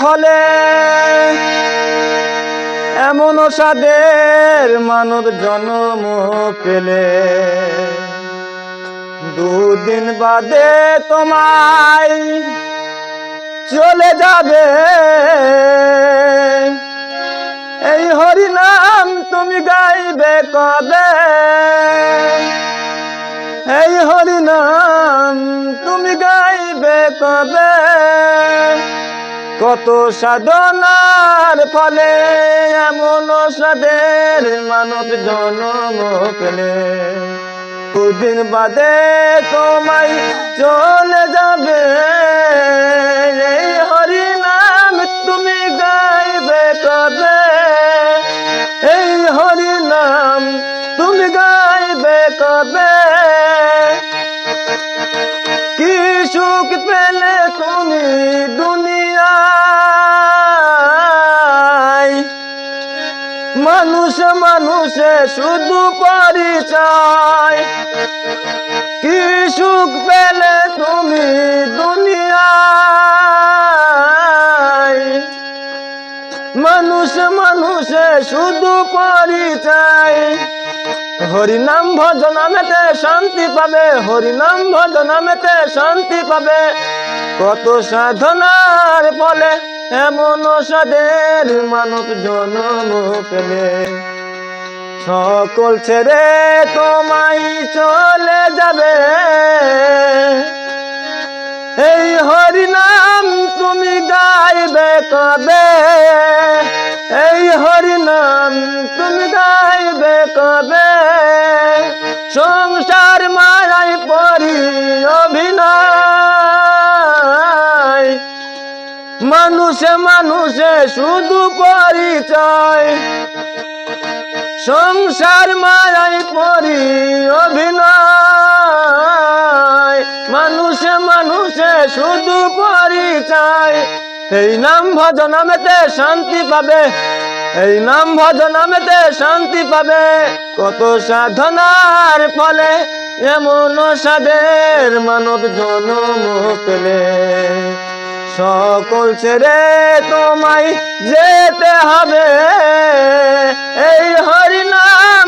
ফলে এমন সাদের মানব জন্ম পেলে দুদিন বাদে তোমায় চলে যাবে এই হরি নাম তুমি গাইবে কবে এই হরি নাম তুমি গাইবে কবে কত সাধনার ফলে এমন সাদের মানব জন্ম পেলে দুদিন বাদে তোমায় চলে যাবে এই হরি নাম তুমি গাইবে কবে এই হরি নাম তুমি গাইবে কবে কি সুখ পেলে তুমি দুনিয়ায় মানুষ মানুষে শুধু পরিচয় কি সুখ পেলে তুমি দুনিয়ায় মানুষ মানুষে শুধু পরিচয় হরি নাম ভজনামেতে শান্তি পাবে হরি নাম ভজনামেতে শান্তি পাবে কত সাধনার ফলে এমন সাদের মানব জন্ম পেলে সকল ছেড়ে তোমায় চলে যাবে এই হরি নাম তুমি গাইবে কবে এই হরি নাম তুমি গাইবে কবে সংসার মায়ায় পরি অভিনয় মানুষে মানুষে শুধু পরিচয় সংসার মায়ায় পরি অভিনয় মানুষে মানুষে শুধু পরিচয় এই নাম ভজনামেতে শান্তি পাবে এই নাম ভজনামেতে শান্তি পাবে কত সাধনার ফলে এমন সাদের মানব জন্ম পেলে সকল ছেড়ে তোমায় যেতে হবে এই হরি নাম